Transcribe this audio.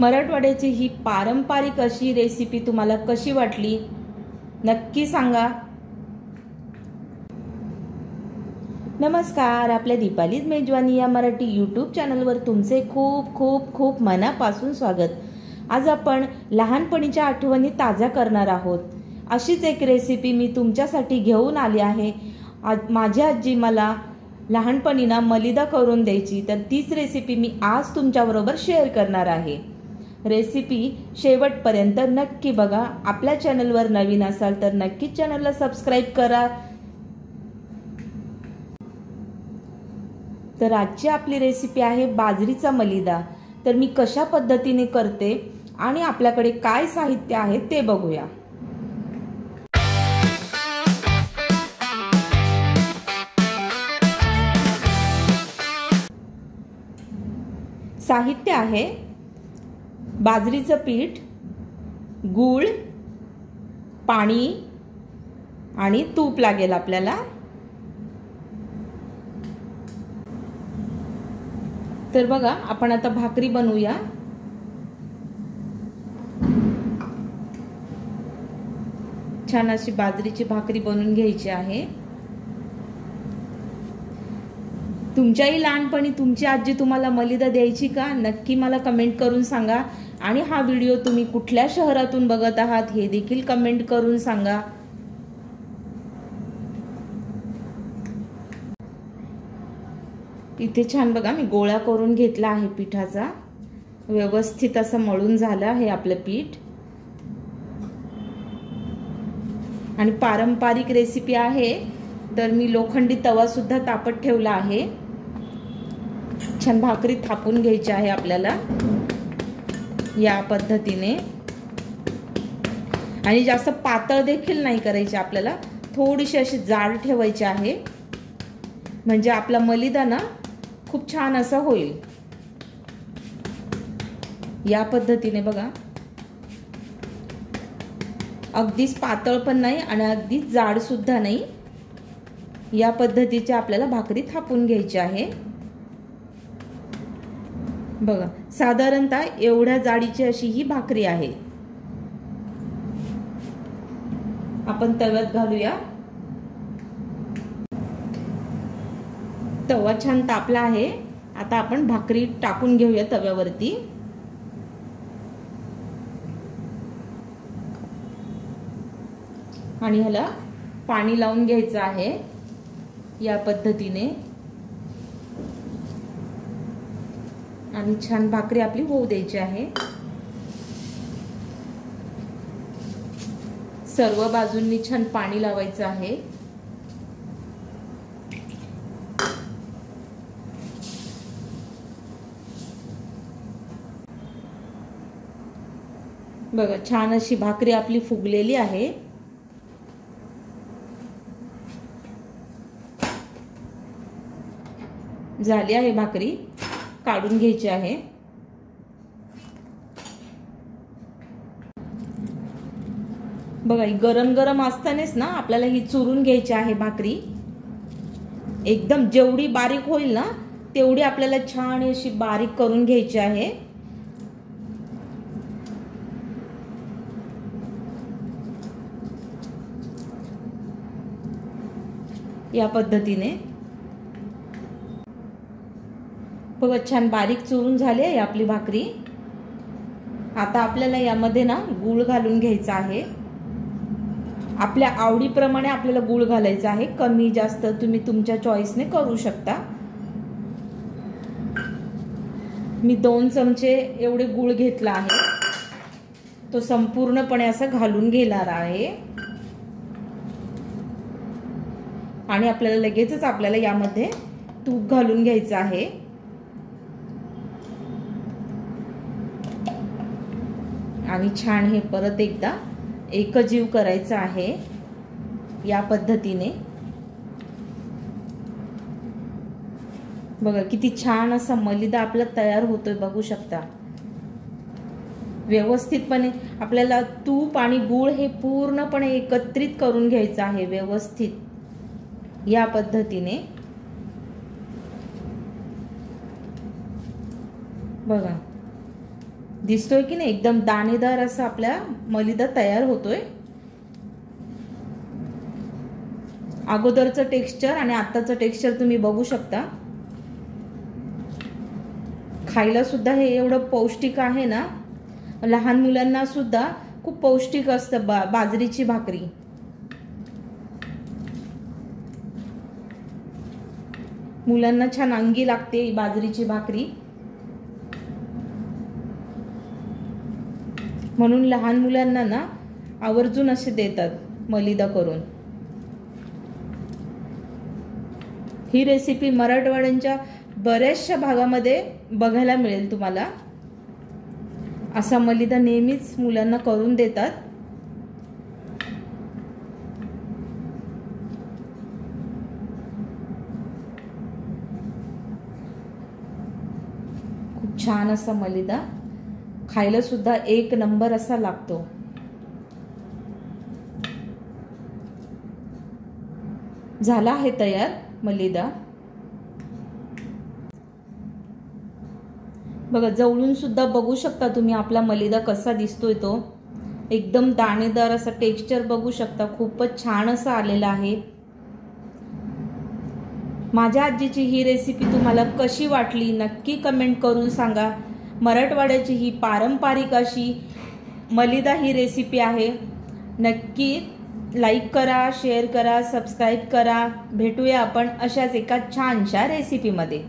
मराठवाड्याची ही पारंपरिक अशी रेसिपी तुम्हाला कशी वाटली नक्की सांगा। नमस्कार, आपल्या दीपालीच मेजवानी या मराठी यूट्यूब चॅनलवर तुमचे खूप खूप खूप मनापासून स्वागत। आज आपण लहानपणीच्या आठवणी ताज्या करणार आहोत। अशीच एक रेसिपी मी तुमच्यासाठी घेऊन आली आहे। माझी आजी मला लहानपणी मलिदा करून द्यायची, तर तीच रेसिपी मी आज तुमच्याबरोबर शेअर करणार आहे। रेसिपी शेवटपर्यंत नक्की बघा। आपल्या चॅनलवर नवीन असाल तर नक्कीच चॅनलला सबस्क्राइब करा। तर आजची आपली रेसिपी आहे बाजरीचा मलिदा। तर मी कशा पद्धतीने करते आणि आपल्याकडे काय साहित्य आहे ते बघूया। साहित्य आहे बाजरीचं पीठ, गूळ, पाणी आणि तूप लागेल आपल्याला। तर बघा, आपण आता भाकरी बनवूया। छान अशी बाजरीची भाकरी बनवून घ्यायची आहे। तुमच्याही लहानपणी तुमची आजी तुम्हाला मलिदा द्यायची का? नक्की मला कमेंट करून सांगा। आणि हा व्हिडिओ तुम्ही कुठल्या शहरातून बघत आहात हे देखील कमेंट करून सांगा। इथे छान बघा, मी गोळा करून घेतला आहे पिठाचा। व्यवस्थित असं मळून झालं आहे आपलं पीठ। आणि पारंपरिक रेसिपी आहे, तर मी लोखंडी तवा सुद्धा तापत ठेवला आहे। छान भाकरी थापून घ्यायची आहे आपल्याला या पद्धतीने। आणि जास्त पातळ देखील नाही करायची आपल्याला, थोडीशी अशी जाड ठेवायची आहे, म्हणजे आपला मलिदा खूप छान असा होईल। या पद्धतीने बघा, अगदीच पातळ पण नाही आणि अगदीच जाड सुद्धा नाही। या पद्धतीची आपल्याला भाकरी थापून घ्यायची आहे। बघा, साधारणतः एवढ्या जाडीची अशी ही भाकरी आहे। आपण तव्यात घालूया। तवा छान तापला आहे। आता आपण भाकरी टाकून घेऊया तव्यावरती। आणि ह्याला पाणी लावून घ्यायचं आहे या पद्धतीने। आणि छान भाकरी आपली होऊ द्यायची आहे। सर्व बाजूंनी छान पाणी लावायचं आहे। बघा, छान अशी भाकरी आपली फुगलेली आहे। झाली आहे भाकरी, काढून घ्यायची आहे। बघा, गरम गरम असतानाच आपल्याला ही चुरून घ्यायची आहे भाकरी। एकदम जेवढी बारीक होईल तेवढी आपल्याला छान अशी बारीक करून घ्यायची आहे। या पद्धतीने बघा, छान बारीक चुरून झाली आहे आपली भाकरी। आता आपल्याला यामध्ये गूळ घालून घ्यायचा आहे। आपल्या आवडीप्रमाणे आपल्याला गूळ घालायचा आहे, कमी जास्त तुम्ही तुमच्या चॉईसने करू शकता। मी 2 चमचे एवढे गूळ घेतला आहे, तो संपूर्णपणे असा घालून घेणार आहे। आणि आपल्याला लगेचच यामध्ये तूप घालून घ्यायचं आहे। आणि छान हे परत एकदा एकजीव करायचं आहे या पद्धतीने। बघा, किती छान असा मलिदा आपला तयार होतोय, बघू शकता। व्यवस्थितपणे आपल्याला तूप आणि गूळ हे पूर्णपणे एकत्रित करून घ्यायचं आहे व्यवस्थित या पद्धतीने। बघा, दिसतोय की नाही, एकदम दाणेदार असा आपला मलिदा तयार होतोय. अगोदरचं टेक्स्चर आणि आत्ताचं टेक्स्चर तुम्ही बघू शकता. खायला सुद्धा हे एवढं पौष्टिक आहे ना, लहान मुलांना सुद्धा खूप पौष्टिक असतं. बाजरीची भाकरी मुलांना छान अंगी लागते बाजरीची भाकरी, म्हणून लहान मुलांना ना आवर्जून असे देतात मलिदा करून. ही रेसिपी मराठवाड्याच्या बऱ्याचशा भागामध्ये बघायला मिळेल तुम्हाला. असा मलिदा नेहमीच मुलांना करून देतात. खूप छान असा मलिदा, खायला सुद्धा एक नंबर असा लागतो. झाला आहे तयार मलिदा. बघा, जवळून सुद्धा बघू शकता तुम्ही आपला मलिदा कसा दिसतोय. तो एकदम दाणेदार असा टेक्स्चर बघू शकता. खूपच छान असा आलेला आहे. माझ्या आजीची ही रेसिपी तुम्हाला कशी वाटली नक्की कमेंट करून सांगा. मराठवाड्याची ही पारंपरिक अशी मलिदा ही रेसिपी आहे. नक्की लाईक करा, शेअर करा, सबस्क्राईब करा. भेटूया आपण अशाच एका छानशा रेसिपीमध्ये.